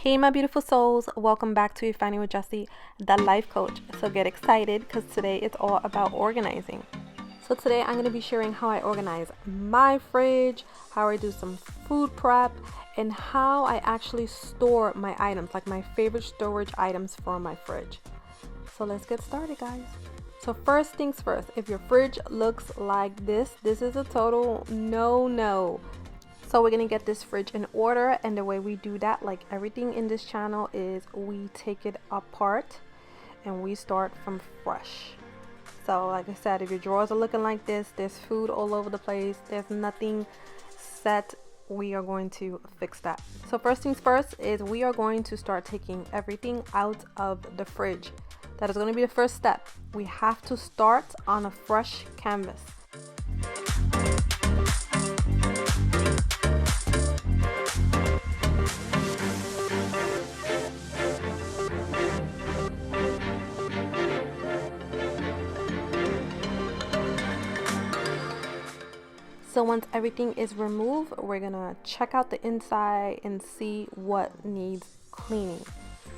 Hey my beautiful souls, welcome back to Finding with Jessie, the life coach. So get excited because today it's all about organizing. So today I'm going to be sharing how I organize my fridge, how I do some food prep, and how I actually store my items, like my favorite storage items for my fridge. So let's get started, guys. So first things first, if your fridge looks like this is a total no. So we're gonna get this fridge in order, and the way we do that, like everything in this channel, is we take it apart and we start from fresh. So like I said, if your drawers are looking like this, there's food all over the place, there's nothing set, we are going to fix that. So first things first is we are going to start taking everything out of the fridge. That is going to be the first step. We have to start on a fresh canvas. So once everything is removed, we're gonna check out the inside and see what needs cleaning.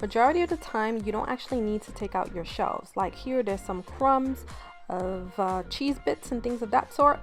Majority of the time, you don't actually need to take out your shelves. Like here, there's some crumbs of cheese bits and things of that sort.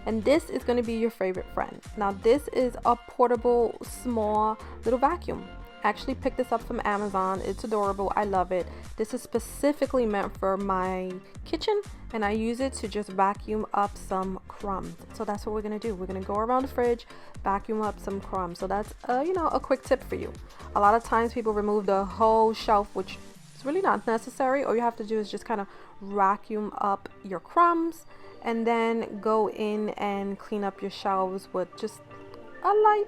And this is gonna be your favorite friend. Now this is a portable, small little vacuum. I actually picked this up from Amazon. It's adorable. I love it. This is specifically meant for my kitchen, and I use it to just vacuum up some crumbs. So that's what we're gonna do. We're gonna go around the fridge, vacuum up some crumbs. So that's a quick tip for you. A lot of times people remove the whole shelf, which is really not necessary. All you have to do is just kind of vacuum up your crumbs and then go in and clean up your shelves with just a light,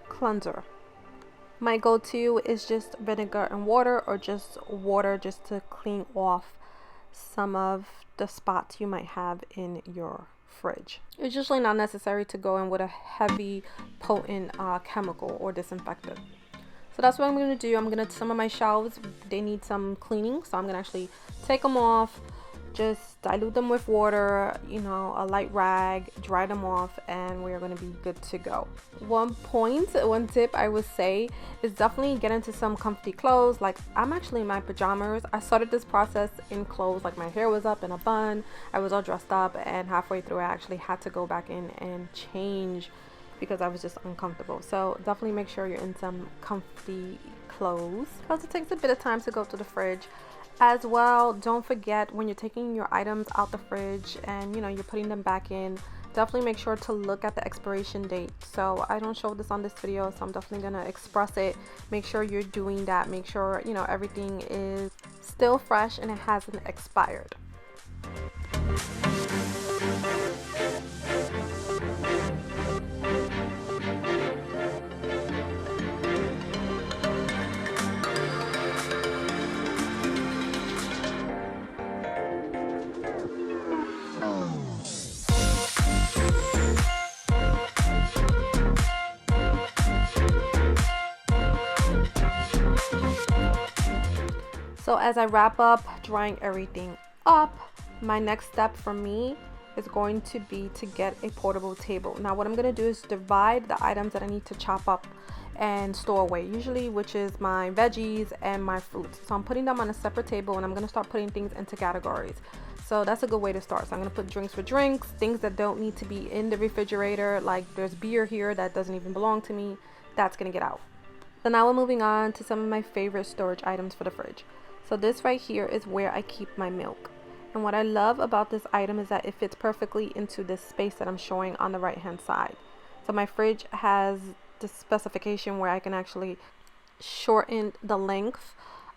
cleanser. My go-to is just vinegar and water, or just water, just to clean off some of the spots you might have in your fridge. It's usually not necessary to go in with a heavy, potent chemical or disinfectant. So that's what I'm going to do. Some of my shelves, they need some cleaning, so I'm going to actually take them off, just dilute them with water, a light rag, dry them off, and we're going to be good to go. One tip I would say is definitely get into some comfy clothes. Like I'm actually in my pajamas. I started this process in clothes, like my hair was up in a bun, I was all dressed up, and halfway through I actually had to go back in and change because I was just uncomfortable. So definitely make sure you're in some comfy clothes, because it takes a bit of time to go to the fridge. As well, don't forget when you're taking your items out the fridge and you're putting them back in, definitely make sure to look at the expiration date. So I don't show this on this video, so I'm definitely gonna express it. Make sure you're doing that. Make sure everything is still fresh and it hasn't expired. So as I wrap up drying everything up, my next step for me is going to be to get a portable table. Now what I'm going to do is divide the items that I need to chop up and store away, usually, which is my veggies and my fruits. So I'm putting them on a separate table, and I'm going to start putting things into categories. So that's a good way to start. So I'm going to put drinks for drinks, things that don't need to be in the refrigerator, like there's beer here that doesn't even belong to me. That's going to get out. So now we're moving on to some of my favorite storage items for the fridge. So this right here is where I keep my milk. And what I love about this item is that it fits perfectly into this space that I'm showing on the right hand side. So my fridge has the specification where I can actually shorten the length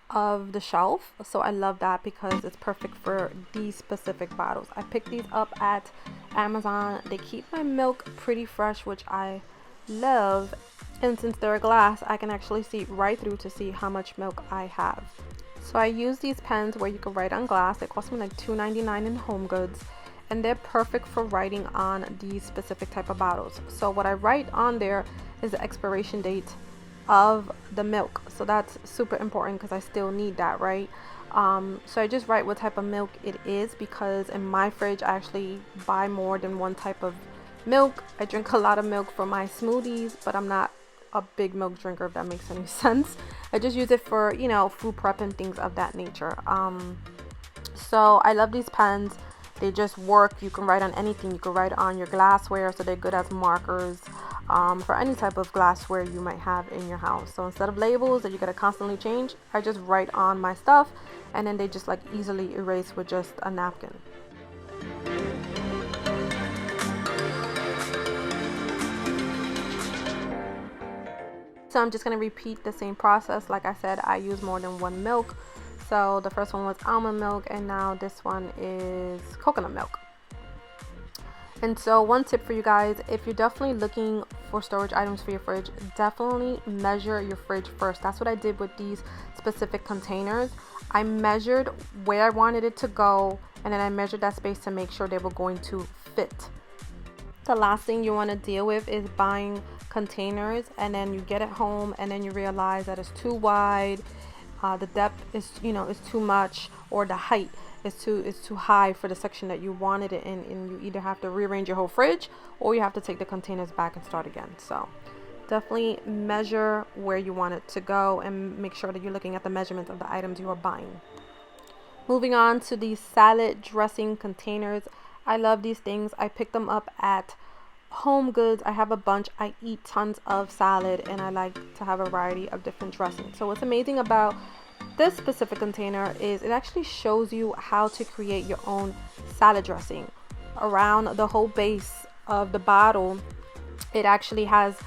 of the shelf. So I love that because it's perfect for these specific bottles. I picked these up at Amazon. They keep my milk pretty fresh, which I love. And since they're glass, I can actually see right through to see how much milk I have. So I use these pens where you can write on glass. It cost me like $2.99 in Home Goods, and they're perfect for writing on these specific type of bottles. So what I write on there is the expiration date of the milk. So that's super important because I still need that, right? So I just write what type of milk it is, because in my fridge I actually buy more than one type of milk. I drink a lot of milk for my smoothies, but I'm not a big milk drinker, if that makes any sense. I just use it for, you know, food prep and things of that nature. So I love these pens. They just work. You can write on anything. You can write on your glassware, so they're good as markers for any type of glassware you might have in your house. So instead of labels that you gotta constantly change, I just write on my stuff, and then they just like easily erase with just a napkin. So I'm just going to repeat the same process. Like I said, I use more than one milk. So the first one was almond milk, and now this one is coconut milk. And so one tip for you guys, if you're definitely looking for storage items for your fridge, definitely measure your fridge first. That's what I did with these specific containers. I measured where I wanted it to go, and then I measured that space to make sure they were going to fit. The last thing you want to deal with is buying containers, and then you get it home and then you realize that it's too wide, the depth is, you know, is too much, or the height is too high for the section that you wanted it in, and you either have to rearrange your whole fridge or you have to take the containers back and start again. So definitely measure where you want it to go and make sure that you're looking at the measurements of the items you are buying. Moving on to these salad dressing containers. I love these things. I picked them up at Home Goods. I have a bunch. I eat tons of salad, and I like to have a variety of different dressings. So what's amazing about this specific container is it actually shows you how to create your own salad dressing. Around the whole base of the bottle, it actually has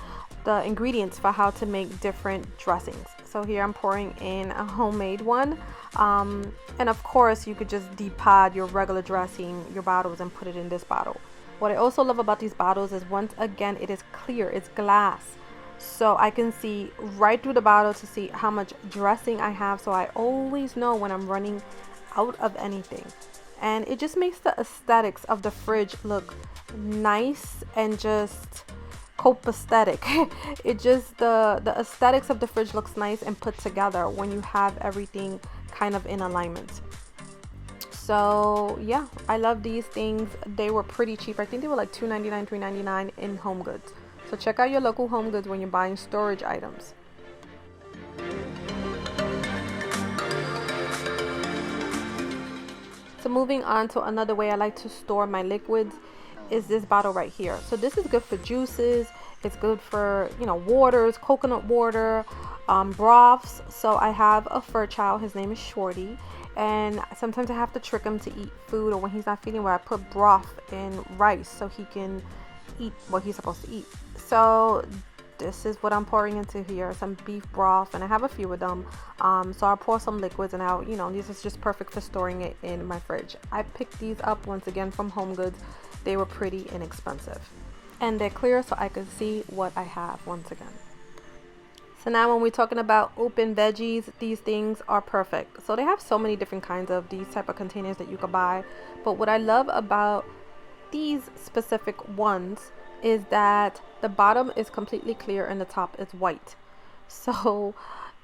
the ingredients for how to make different dressings. So here I'm pouring in a homemade one, and of course you could just depot your regular dressing, your bottles, and put it in this bottle. What I also love about these bottles is, once again, it is clear, it's glass, so I can see right through the bottle to see how much dressing I have, so I always know when I'm running out of anything. And it just makes the aesthetics of the fridge look nice and just copacetic. It just, the aesthetics of the fridge looks nice and put together when you have everything kind of in alignment. So yeah, I love these things. They were pretty cheap. I think they were like $2.99, $3.99 in Home Goods. So check out your local Home Goods when you're buying storage items. So moving on to another way I like to store my liquids is this bottle right here. So this is good for juices. It's good for, you know, waters, coconut water, broths. So I have a fur child. His name is Shorty. And sometimes I have to trick him to eat food, or when he's not feeling well, I put broth in rice so he can eat what he's supposed to eat. So this is what I'm pouring into here, some beef broth, and I have a few of them. So I'll pour some liquids, and I'll, you know, this is just perfect for storing it in my fridge. I picked these up once again from Home Goods. They were pretty inexpensive, and they're clear so I can see what I have once again. So now when we're talking about open veggies, these things are perfect. So they have so many different kinds of these type of containers that you could buy. But what I love about these specific ones is that the bottom is completely clear and the top is white. So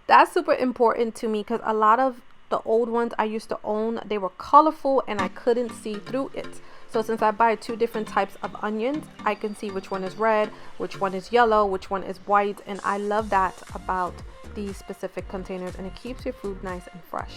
that's super important to me, because a lot of the old ones I used to own, they were colorful and I couldn't see through it. So since I buy two different types of onions, I can see which one is red, which one is yellow, which one is white, and I love that about these specific containers, and it keeps your food nice and fresh.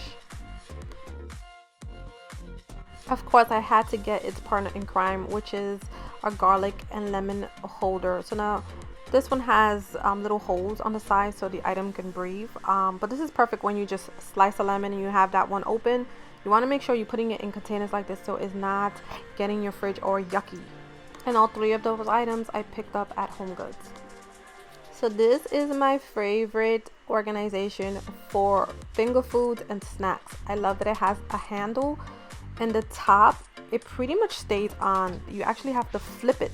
Of course, I had to get its partner in crime, which is a garlic and lemon holder. So now this one has little holes on the side so the item can breathe, but this is perfect when you just slice a lemon and you have that one open. You want to make sure you're putting it in containers like this so it's not getting your fridge or yucky. And all three of those items I picked up at Home Goods. So this is my favorite organization for finger foods and snacks. I love that it has a handle, and the top, it pretty much stays on. You actually have to flip it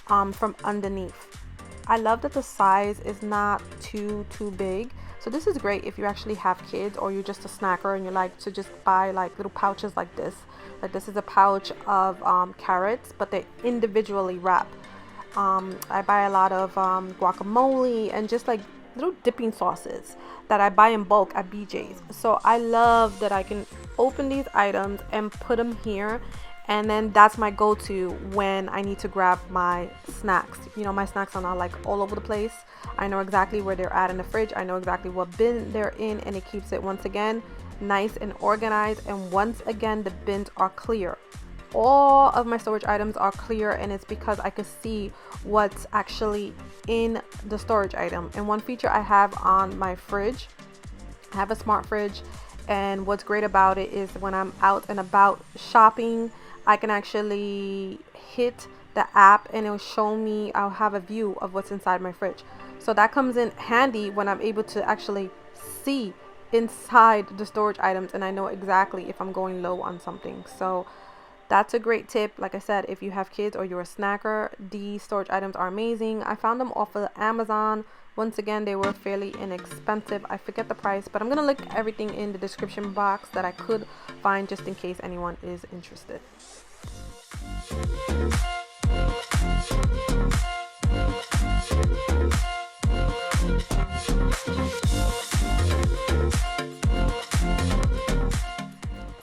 from underneath. I love that the size is not too big. So this is great if you actually have kids, or you're just a snacker and you like to just buy like little pouches like this. Like this is a pouch of carrots, but they're individually wrapped. I buy a lot of guacamole and just like little dipping sauces that I buy in bulk at BJ's. So I love that I can open these items and put them here, And then that's my go-to when I need to grab my snacks. You know, my snacks are not like all over the place. I know exactly where they're at in the fridge. I know exactly what bin they're in, and it keeps it, once again, nice and organized. And once again, the bins are clear. All of my storage items are clear, and it's because I can see what's actually in the storage item. And one feature I have on my fridge, I have a smart fridge, and what's great about it is when I'm out and about shopping, I can actually hit the app and it'll show me, I'll have a view of what's inside my fridge. So that comes in handy when I'm able to actually see inside the storage items, and I know exactly if I'm going low on something. So that's a great tip. Like I said, if you have kids or you're a snacker, these storage items are amazing. I found them off of Amazon. Once again, they were fairly inexpensive. I forget the price, but I'm gonna link everything in the description box that I could find, just in case anyone is interested.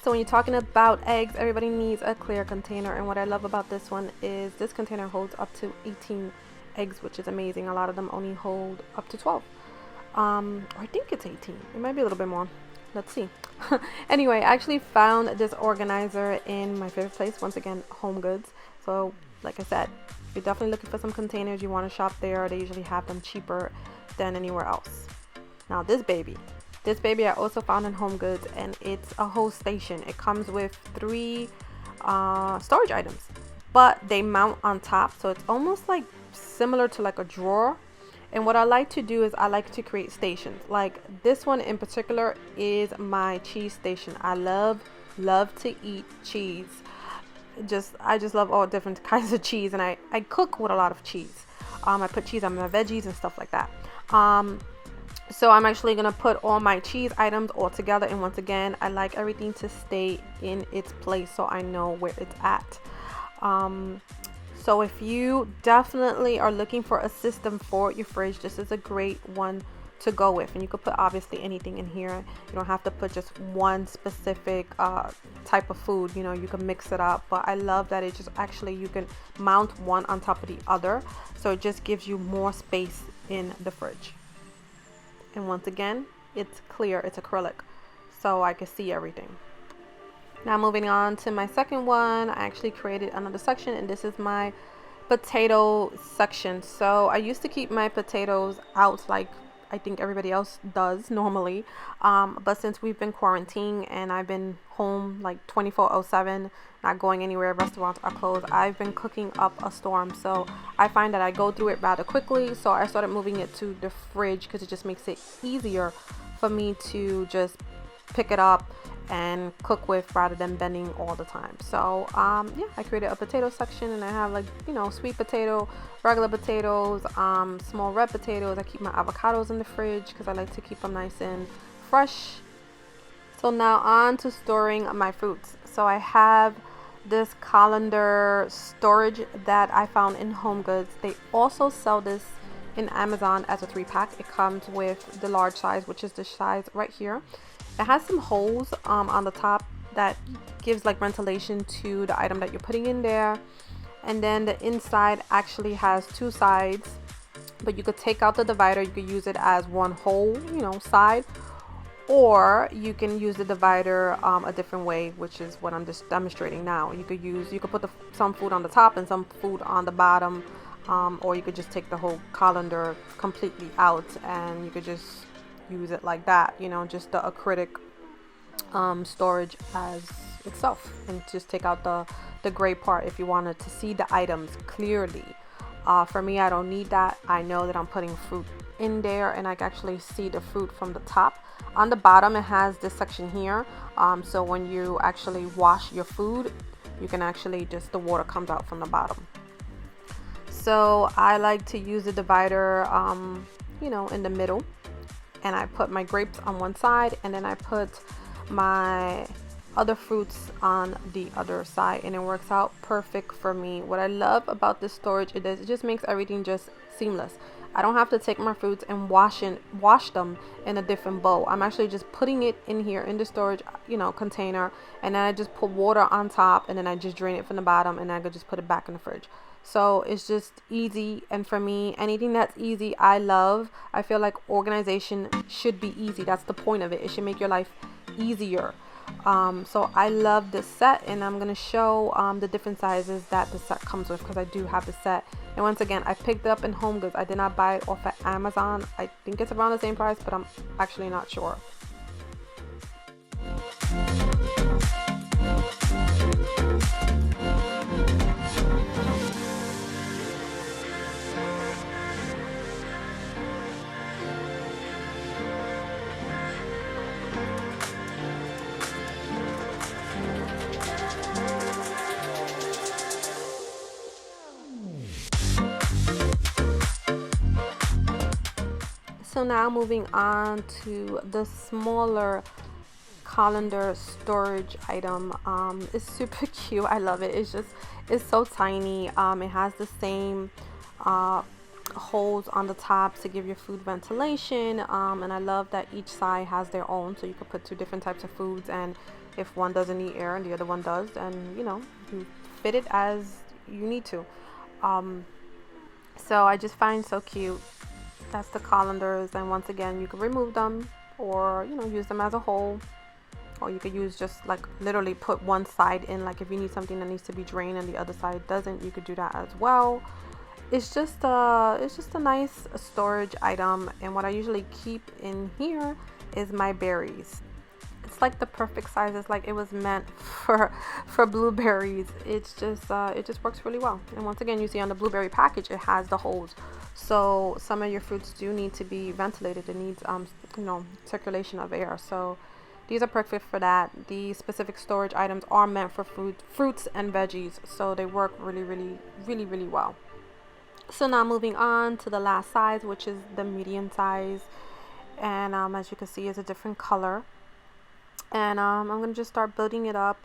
So when you're talking about eggs, everybody needs a clear container, and what I love about this one is this container holds up to 18 eggs, which is amazing. A lot of them only hold up to 12, or I think it's 18. It might be a little bit more. Let's see. Anyway, I actually found this organizer in my favorite place, once again, Home Goods. So like I said, if you're definitely looking for some containers, you want to shop there. They usually have them cheaper than anywhere else. Now this baby I also found in Home Goods, and it's a whole station. It comes with 3 storage items, but they mount on top, so it's almost like similar to like a drawer. And what I like to do is I like to create stations. Like this one in particular is my cheese station. I love to eat cheese. I just love all different kinds of cheese, and I cook with a lot of cheese. I put cheese on my veggies and stuff like that. So I'm actually gonna put all my cheese items all together, and once again, I like everything to stay in its place so I know where it's at. So if you definitely are looking for a system for your fridge, this is a great one to go with. And you could put obviously anything in here. You don't have to put just one specific type of food. You know, you can mix it up, but I love that it just actually, you can mount one on top of the other, so it just gives you more space in the fridge. And once again, it's clear, it's acrylic, so I can see everything. Now moving on to my second one, I actually created another section, and this is my potato section. So I used to keep my potatoes out like I think everybody else does normally, but since we've been quarantining and I've been home like 24/7, not going anywhere, restaurants are closed, I've been cooking up a storm. So I find that I go through it rather quickly, so I started moving it to the fridge because it just makes it easier for me to just pick it up and cook with rather than bending all the time. So yeah, I created a potato section, and I have, like, you know, sweet potato, regular potatoes, small red potatoes. I keep my avocados in the fridge because I like to keep them nice and fresh. So now on to storing my fruits. So I have this colander storage that I found in Home Goods. They also sell this in Amazon as a 3-pack. It comes with the large size, which is the size right here. It has some holes on the top that gives like ventilation to the item that you're putting in there. And then the inside actually has 2 sides, but you could take out the divider. You could use it as one whole, you know, side, or you can use the divider a different way, which is what I'm just demonstrating now. You could put some food on the top and some food on the bottom, or you could just take the whole colander completely out and you could just use it like that, you know, just the acrylic storage as itself, and just take out the gray part if you wanted to see the items clearly. For me, I don't need that. I know that I'm putting fruit in there, and I can actually see the fruit from the top. On the bottom, it has this section here, so when you actually wash your food, you can actually just, the water comes out from the bottom. So I like to use the divider, you know, in the middle, and I put my grapes on one side, and then I put my other fruits on the other side, and it works out perfect for me. What I love about this storage, it just makes everything just seamless. I don't have to take my fruits and wash them in a different bowl. I'm actually just putting it in here in the storage, container, and then I just put water on top, and then I just drain it from the bottom, and I could just put it back in the fridge. So it's just easy, and for me, anything that's easy, I love. I feel like organization should be easy. That's the point of it. It should make your life easier. So I love this set, and I'm gonna show the different sizes that the set comes with, because I do have the set. And once again, I picked it up in Home Goods. I did not buy it off of Amazon. I think it's around the same price, but I'm actually not sure. So now moving on to the smaller colander storage item. It's super cute. I love it. It's so tiny. It has the same holes on the top to give your food ventilation, and I love that each side has their own, so you could put two different types of foods, and if one doesn't need air and the other one does, and you fit it as you need to. So I just find so cute. That's the colanders, and once again, you can remove them, or use them as a whole, or you could use just like literally put one side in, like if you need something that needs to be drained and the other side doesn't, you could do that as well. It's just a nice storage item, and what I usually keep in here is my berries. It's like the perfect size. It's like it was meant for blueberries. It just works really well. And once again, you see on the blueberry package, it has the holes. So some of your fruits do need to be ventilated. It needs circulation of air. So these are perfect for that. These specific storage items are meant for fruits and veggies. So they work really, really, really, really well. So now moving on to the last size, which is the medium size. And as you can see, it's a different color. And I'm going to just start building it up.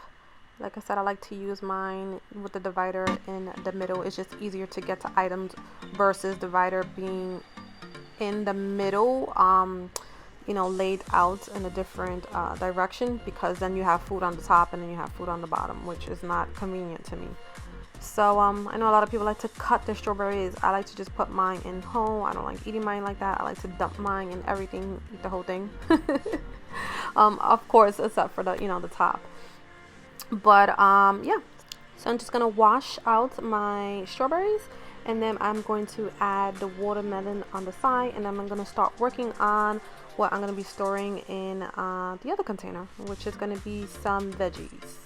Like I said, I like to use mine with the divider in the middle. It's just easier to get to items versus divider being in the middle, laid out in a different direction, because then you have food on the top and then you have food on the bottom, which is not convenient to me. So I know a lot of people like to cut their strawberries. I like to just put mine in whole. I don't like eating mine like that. I like to dump mine in everything, eat the whole thing. Of course, except for the the top. But yeah, so I'm just gonna wash out my strawberries, and then I'm going to add the watermelon on the side, and then I'm gonna start working on what I'm gonna be storing in the other container, which is gonna be some veggies.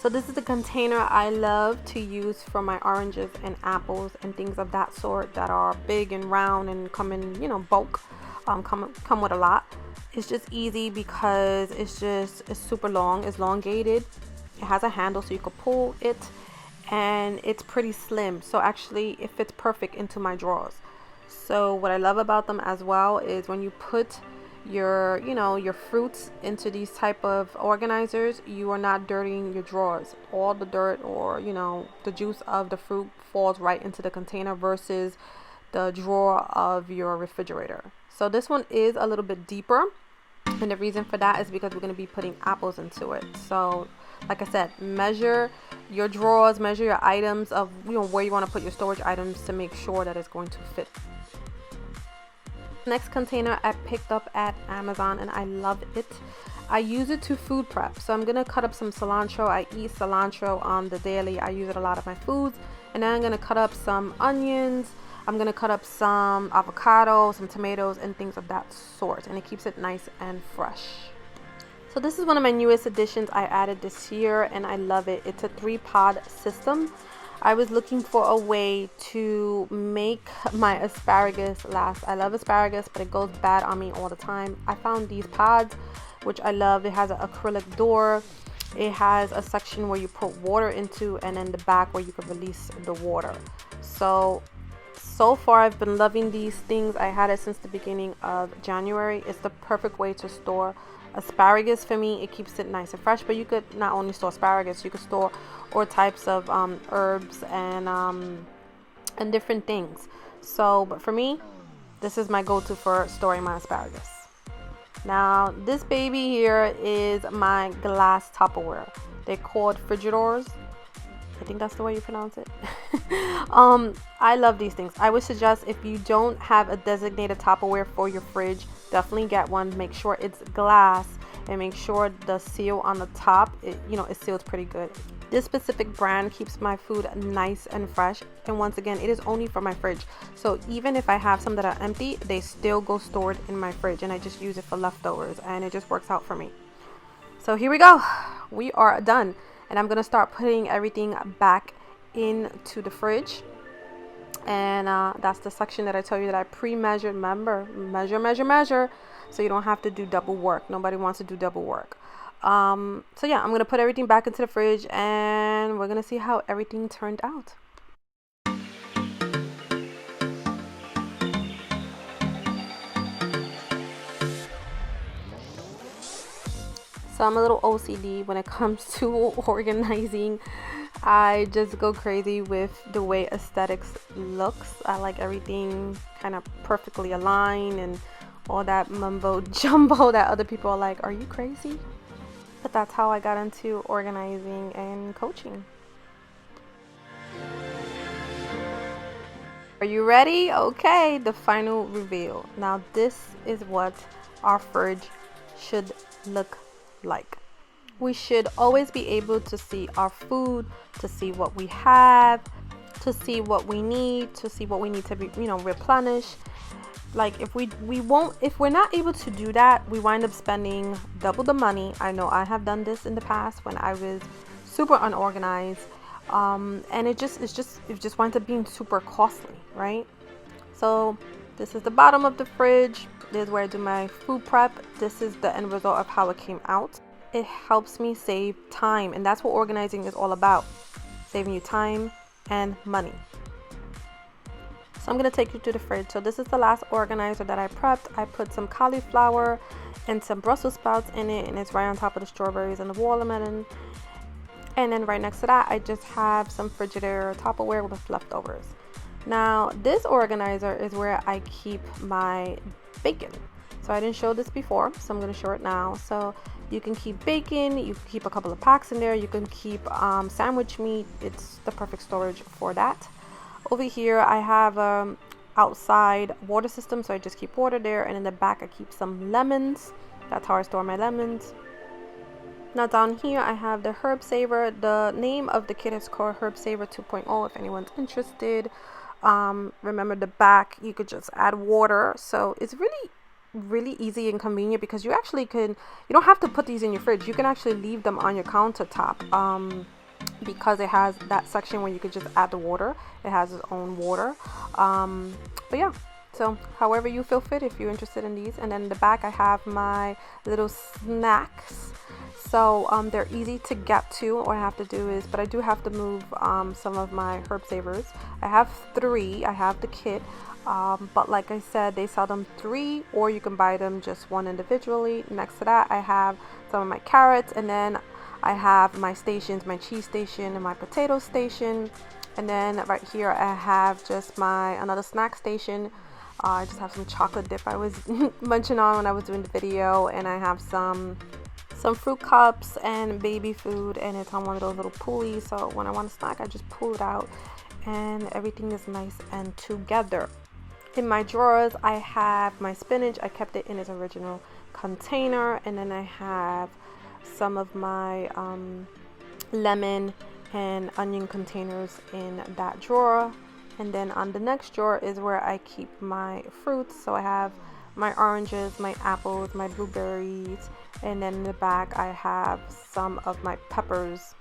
So this is the container I love to use for my oranges and apples and things of that sort that are big and round and come in, bulk, come with a lot. It's just easy because it's super long, it's elongated. It has a handle so you can pull it, and it's pretty slim. So actually it fits perfect into my drawers. So what I love about them as well is when you put your fruits into these type of organizers, you are not dirtying your drawers. All the dirt or the juice of the fruit falls right into the container versus the drawer of your refrigerator. So this one is a little bit deeper, and the reason for that is because we're going to be putting apples into it. So like I said, measure your drawers, measure your items of where you want to put your storage items to make sure that it's going to fit. Next container I picked up at Amazon, and I love it. I use it to food prep. So I'm gonna cut up some cilantro. I eat cilantro on the daily. I use it a lot of my foods. And then I'm gonna cut up some onions. I'm gonna cut up some avocado, some tomatoes, and things of that sort, and it keeps it nice and fresh. So this is one of my newest additions I added this year, and I love it. It's a 3-pod system. I was looking for a way to make my asparagus last. I love asparagus, but it goes bad on me all the time. I found these pods, which I love. It has an acrylic door. It has a section where you put water into, and then the back where you can release the water. So far I've been loving these things. I had it since the beginning of January. It's the perfect way to store asparagus for me. It keeps it nice and fresh, but you could not only store asparagus, you could store all types of herbs and different things. So, but for me, this is my go-to for storing my asparagus. Now, this baby here is my glass Tupperware. They're called Frigidors. I think that's the way you pronounce it. I love these things. I would suggest, if you don't have a designated Tupperware for your fridge, definitely get one. Make sure it's glass, and make sure the seal on the top, it seals pretty good. This specific brand keeps my food nice and fresh, and once again, it is only for my fridge. So even if I have some that are empty, they still go stored in my fridge, and I just use it for leftovers, and it just works out for me. So here we go. We are done, and I'm gonna start putting everything back into the fridge. And that's the section that I tell you that I pre-measured. Remember, measure, so you don't have to do double work. Nobody wants to do double work. So yeah, I'm gonna put everything back into the fridge, and we're gonna see how everything turned out. So I'm a little OCD when it comes to organizing. I just go crazy with the way aesthetics looks. I like everything kind of perfectly aligned and all that mumbo jumbo that other people are like, are you crazy? But that's how I got into organizing and coaching. Are you ready? Okay, the final reveal. Now this is what our fridge should look like. We should always be able to see our food, to see what we have, to see what we need, to be, replenish. Like if we're not able to do that, we wind up spending double the money. I know I have done this in the past when I was super unorganized, and it just winds up being super costly, right? So this is the bottom of the fridge. This is where I do my food prep. This is the end result of how it came out. It helps me save time, and that's what organizing is all about, saving you time and money. So I'm going to take you to the fridge. So this is the last organizer that I prepped. I put some cauliflower and some Brussels sprouts in it, and it's right on top of the strawberries and the watermelon. And then right next to that, I just have some Frigidaire Tupperware with leftovers. Now this organizer is where I keep my bacon. So I didn't show this before, so I'm going to show it now. So you can keep bacon, you can keep a couple of packs in there, you can keep sandwich meat. It's the perfect storage for that. Over here I have outside water system, so I just keep water there, and in the back I keep some lemons. That's how I store my lemons. Now down here I have the Herb Savor. The name of the kit is called Herb Savor 2.0 if anyone's interested. Remember, the back you could just add water, so it's really easy and convenient, because you don't have to put these in your fridge. You can actually leave them on your countertop, because it has that section where you could just add the water. It has its own water, but yeah, so however you feel fit, if you're interested in these. And then in the back I have my little snacks. So they're easy to get to. All I have to do is, but I do have to move some of my herb savers. I have 3. I have the kit, but like I said, they sell them 3, or you can buy them just one individually. Next to that I have some of my carrots, and then I have my stations, my cheese station and my potato station. And then right here I have just another snack station. I just have some chocolate dip I was munching on when I was doing the video, and I have some fruit cups and baby food, and it's on one of those little pulleys, so when I want a snack I just pull it out, and everything is nice and together. In my drawers I have my spinach. I kept it in its original container, and then I have some of my lemon and onion containers in that drawer. And then on the next drawer is where I keep my fruits. So I have my oranges, my apples, my blueberries, and then in the back I have some of my peppers.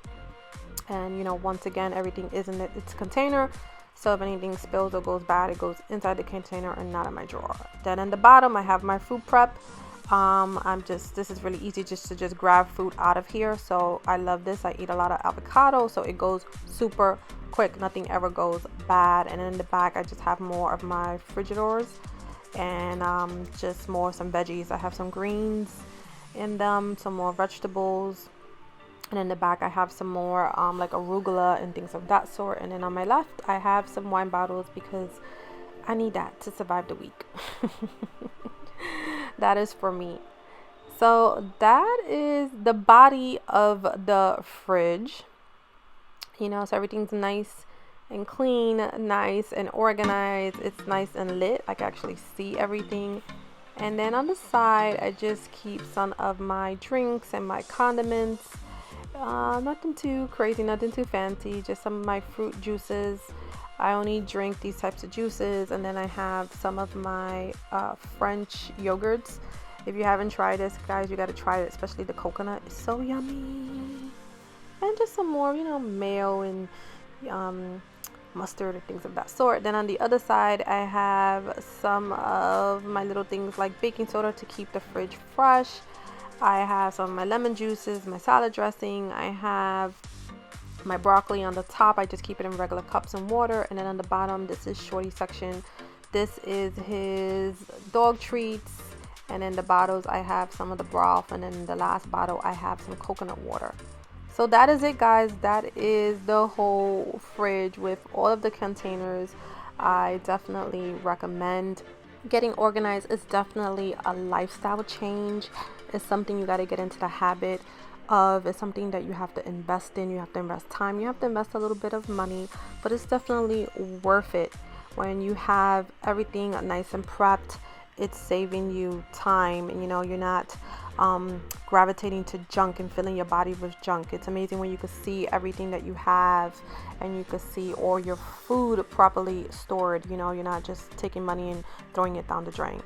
And you know, once again, everything is in its container, so if anything spills or goes bad, it goes inside the container and not in my drawer. Then in the bottom I have my food prep. This is really easy just to grab food out of here. So I love this. I eat a lot of avocado, so it goes super quick, nothing ever goes bad. And in the back I just have more of my frigidors and just some veggies. I have some greens in them, some more vegetables. And in the back I have some more like arugula and things of that sort. And then on my left I have some wine bottles because I need that to survive the week. That is for me. So that is the body of the fridge. You know, so everything's nice and clean, nice and organized. It's nice and lit. I can actually see everything. And then on the side I just keep some of my drinks and my condiments. Nothing too crazy, nothing too fancy, just some of my fruit juices. I only drink these types of juices. And then I have some of my French yogurts. If you haven't tried this, guys, you got to try it, especially the coconut. It's so yummy. And just some more, you know, mayo and mustard and things of that sort. Then on the other side I have some of my little things like baking soda to keep the fridge fresh. I have some of my lemon juices, my salad dressing. I have my broccoli on the top. I just keep it in regular cups and water. And then on the bottom, this is Shorty section. This is his dog treats. And in the bottles, I have some of the broth. And then in the last bottle, I have some coconut water. So that is it, guys. That is the whole fridge with all of the containers. I definitely recommend getting organized. Is definitely a lifestyle change. It's something you got to get into the habit of. It's something that you have to invest in. You have to invest time. You have to invest a little bit of money, but it's definitely worth it. When you have everything nice and prepped, it's saving you time, and you know, you're not gravitating to junk and filling your body with junk. It's amazing when you can see everything that you have, and you can see all your food properly stored. You know, you're not just taking money and throwing it down the drain.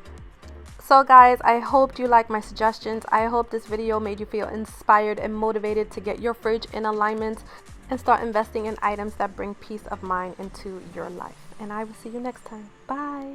So guys, I hope you like my suggestions. I hope this video made you feel inspired and motivated to get your fridge in alignment and start investing in items that bring peace of mind into your life. And I will see you next time. Bye.